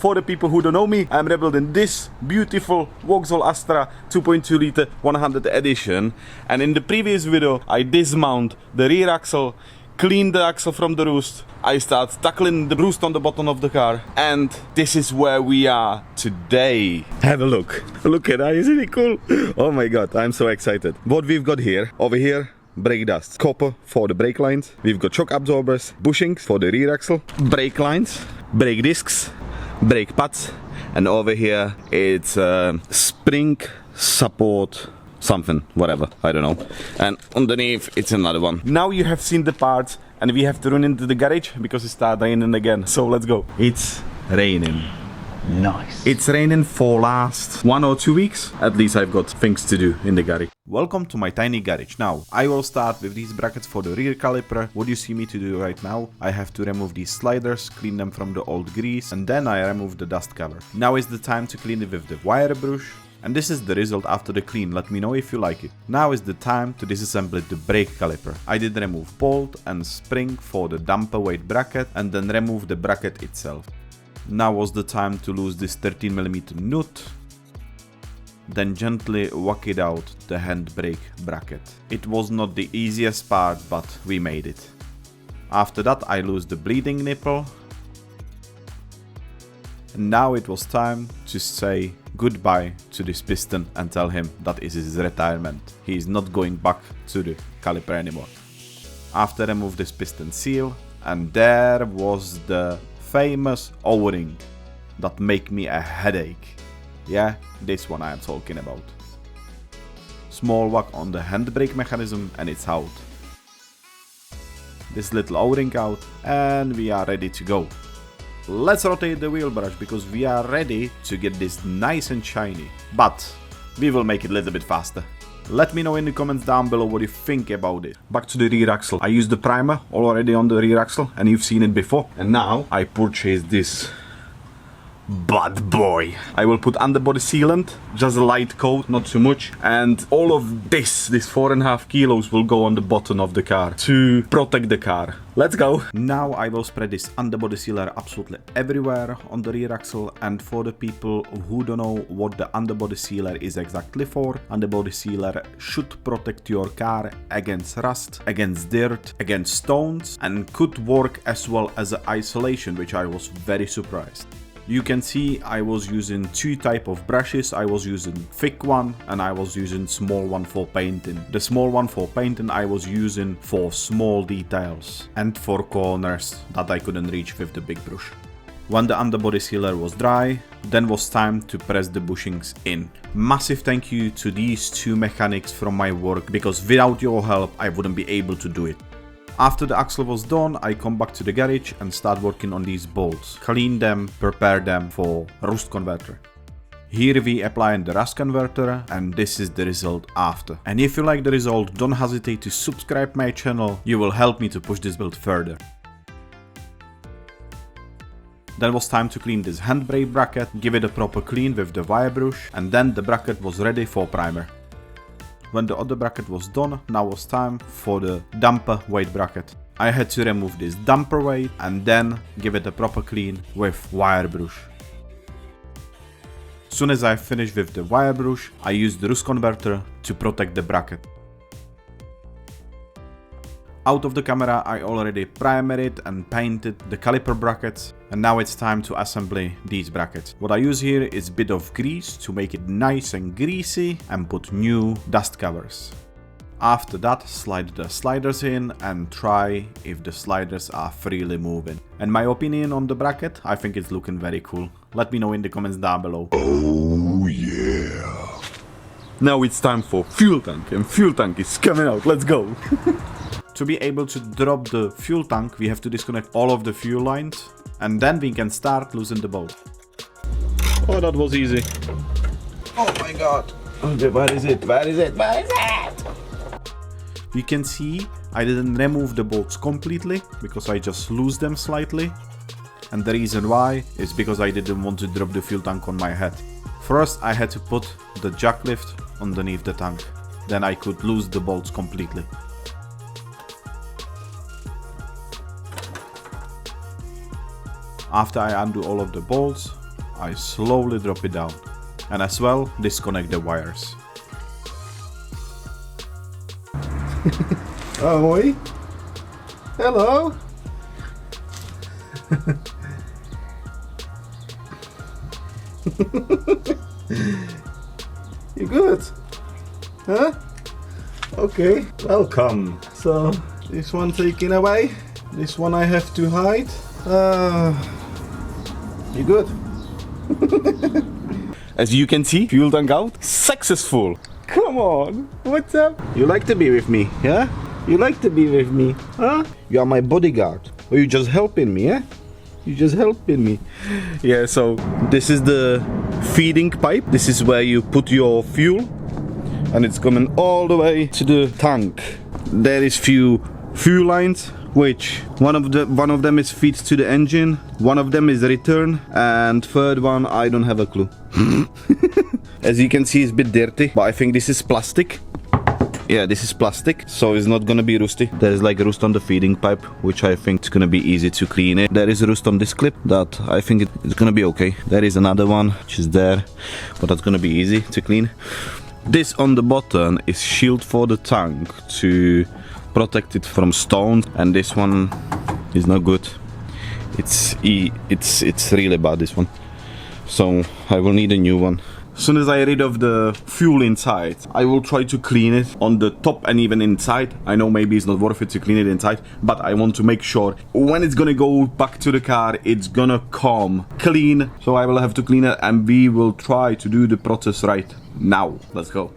For the people who don't know me, I'm rebuilding this beautiful Vauxhall Astra 2.2 liter 100 edition. And in the previous video, I dismount the rear axle, clean the axle from the roost. I start tackling the roost on the bottom of the car. And this is where we are today. Have a look. Look at that, isn't it cool? Oh my god, I'm so excited. What we've got here, over here, brake dust, copper for the brake lines. We've got shock absorbers, bushings for the rear axle, brake lines, brake discs, brake pads, and over here it's spring support something, whatever, I don't know. And underneath it's another one. Now you have seen the parts and we have to run into the garage because it started raining again. So let's go. It's raining. Nice. It's raining for last 1 or 2 weeks. At least I've got things to do in the garage. Welcome to my tiny garage. Now, I will start with these brackets for the rear caliper. What you see me to do right now, I have to remove these sliders, clean them from the old grease, and then I remove the dust cover. Now is the time to clean it with the wire brush. And this is the result after the clean. Let me know if you like it. Now is the time to disassemble the brake caliper. I did remove bolt and spring for the damper weight bracket and then remove the bracket itself. Now was the time to lose this 13mm nut, then gently whack it out the handbrake bracket. It was not the easiest part, but we made it. After that I lose the bleeding nipple. And now it was time to say goodbye to this piston and tell him that is his retirement. He is not going back to the caliper anymore. After remove this piston seal, and there was the famous O-ring that make me a headache. Yeah, this one I am talking about. Small whack on the handbrake mechanism and it's out. This little O-ring out and we are ready to go. Let's rotate the wheel brush because we are ready to get this nice and shiny. But we will make it a little bit faster. Let me know in the comments down below what you think about it. Back to the rear axle. I used the primer already on the rear axle and you've seen it before. And now I purchased this bad boy. I will put underbody sealant, just a light coat, not too much. And all of this 4.5 kilos will go on the bottom of the car to protect the car. Let's go. Now I will spread this underbody sealer absolutely everywhere on the rear axle. And for the people who don't know what the underbody sealer is exactly for, underbody sealer should protect your car against rust, against dirt, against stones, and could work as well as an isolation, which I was very surprised. You can see I was using two type of brushes. I was using thick one and I was using small one for painting. The small one for painting I was using for small details and for corners that I couldn't reach with the big brush. When the underbody sealer was dry, then was time to press the bushings in. Massive thank you to these two mechanics from my work because without your help I wouldn't be able to do it. After the axle was done, I come back to the garage and start working on these bolts. Clean them, prepare them for rust converter. Here we apply the rust converter and this is the result after. And if you like the result, don't hesitate to subscribe my channel. You will help me to push this build further. Then was time to clean this handbrake bracket, give it a proper clean with the wire brush, and then the bracket was ready for primer. When the other bracket was done, now was time for the damper weight bracket. I had to remove this damper weight and then give it a proper clean with wire brush. Soon as I finished with the wire brush, I used the rust converter to protect the bracket. Out of the camera I already primered it and painted the caliper brackets, and now it's time to assemble these brackets. What I use here is a bit of grease to make it nice and greasy and put new dust covers. After that, slide the sliders in and try if the sliders are freely moving. And my opinion on the bracket, I think it's looking very cool. Let me know in the comments down below. Oh yeah. Now it's time for fuel tank, and fuel tank is coming out. Let's go. To be able to drop the fuel tank, we have to disconnect all of the fuel lines and then we can start loosening the bolt. Oh, that was easy. Oh my god. Okay, where is it? Where is it? Where is it? You can see I didn't remove the bolts completely because I just loosened them slightly. And the reason why is because I didn't want to drop the fuel tank on my head. First I had to put the jack lift underneath the tank. Then I could lose the bolts completely. After I undo all of the bolts, I slowly drop it down. And as well, disconnect the wires. Ahoy! Hello! You good? Huh? Okay, welcome. So, this one taken away. This one I have to hide. You good? As you can see, fuel tank out. Successful! Come on! What's up? You like to be with me, yeah? You like to be with me, huh? You are my bodyguard. Or you just helping me, yeah? You just helping me. Yeah, so this is the feeding pipe. This is where you put your fuel. And it's coming all the way to the tank. There is few fuel lines, which one of them is feed to the engine, one of them is return, and third one I don't have a clue. As you can see, it's a bit dirty, but I think this is plastic. Yeah, this is plastic, so it's not gonna be rusty. There's like a rust on the feeding pipe, which I think is gonna be easy to clean it. There is a rust on this clip that I think it's gonna be okay. There is another one which is there, but that's gonna be easy to clean. This on the bottom is shield for the tank to protect it from stones, and this one is not good. It's really bad, this one. So I will need a new one. As soon as I rid of the fuel inside, I will try to clean it on the top and even inside. I know maybe it's not worth it to clean it inside, but I want to make sure when it's gonna go back to the car, it's gonna come clean. So I will have to clean it, and we will try to do the process right now. Let's go.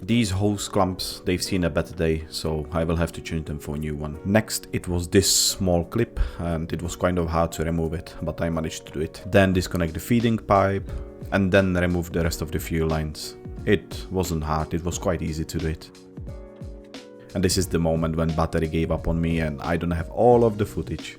These hose clamps, they've seen a better day, so I will have to change them for a new one. Next, it was this small clip, and it was kind of hard to remove it, but I managed to do it. Then disconnect the feeding pipe, and then remove the rest of the fuel lines. It wasn't hard, it was quite easy to do it. And this is the moment when battery gave up on me and I don't have all of the footage.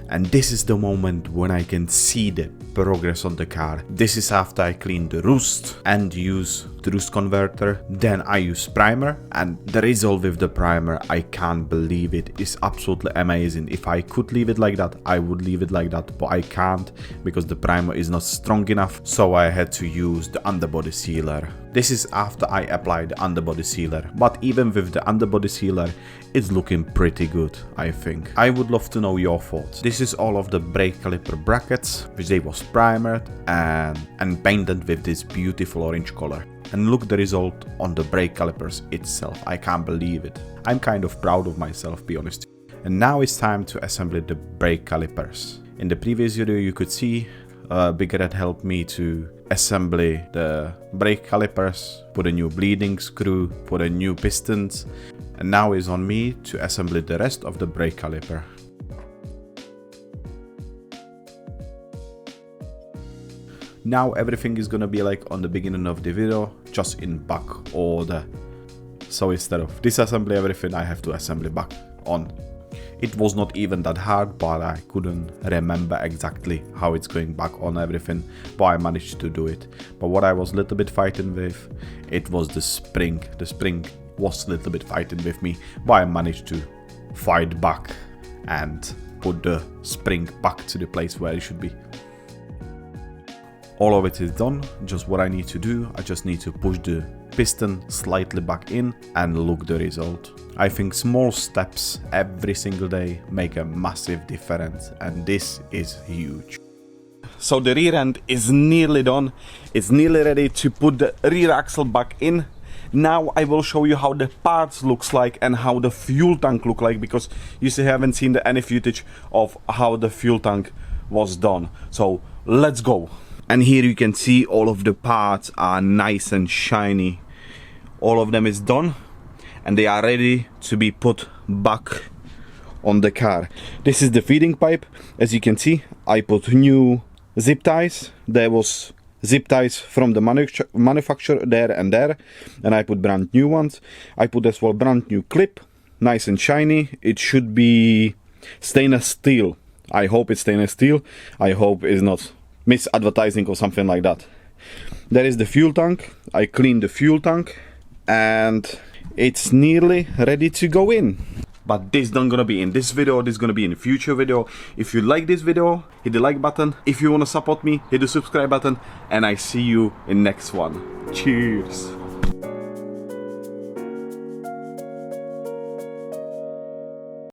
And this is the moment when I can see the progress on the car. This is after I clean the rust and use the rust converter. Then I use primer, and the result with the primer, I can't believe it. It's absolutely amazing. If I could leave it like that, I would leave it like that, but I can't because the primer is not strong enough, so I had to use the underbody sealer. This is after I applied the underbody sealer, but even with the underbody sealer, it's looking pretty good, I think. I would love to know your thoughts. This is all of the brake caliper brackets, which they was primered and painted with this beautiful orange color. And look the result on the brake calipers itself. I can't believe it. I'm kind of proud of myself, be honest. And now it's time to assemble the brake calipers. In the previous video you could see Big Red helped me to assemble the brake calipers, put a new bleeding screw, put a new pistons, and now it's on me to assemble the rest of the brake caliper. Now everything is gonna be like on the beginning of the video, just in back order. So instead of disassembly everything, I have to assemble back on. It was not even that hard, but I couldn't remember exactly how it's going back on everything, but I managed to do it. But what I was a little bit fighting with, it was the spring. The spring was a little bit fighting with me, but I managed to fight back and put the spring back to the place where it should be. All of it is done. Just what I need to do, I just need to push the piston slightly back in and look the result. I think small steps every single day make a massive difference, and this is huge. So the rear end is nearly done. It's nearly ready to put the rear axle back in. Now I will show you how the parts looks like and how the fuel tank look like, because you still haven't seen any footage of how the fuel tank was done. So let's go. And here you can see all of the parts are nice and shiny. All of them is done and they are ready to be put back on the car. This is the feeding pipe. As you can see, I put new zip ties. There was zip ties from the manufacturer there, and I put brand new ones. I put as well brand new clip, nice and shiny. It should be stainless steel. I hope it's stainless steel. I hope it's not misadvertising or something like that. There is the fuel tank. I cleaned the fuel tank and it's nearly ready to go in. but this not gonna be in this video, this is gonna be in a future video. If you like this video, hit the like button. If you wanna support me, hit the subscribe button, and I see you in next one. Cheers.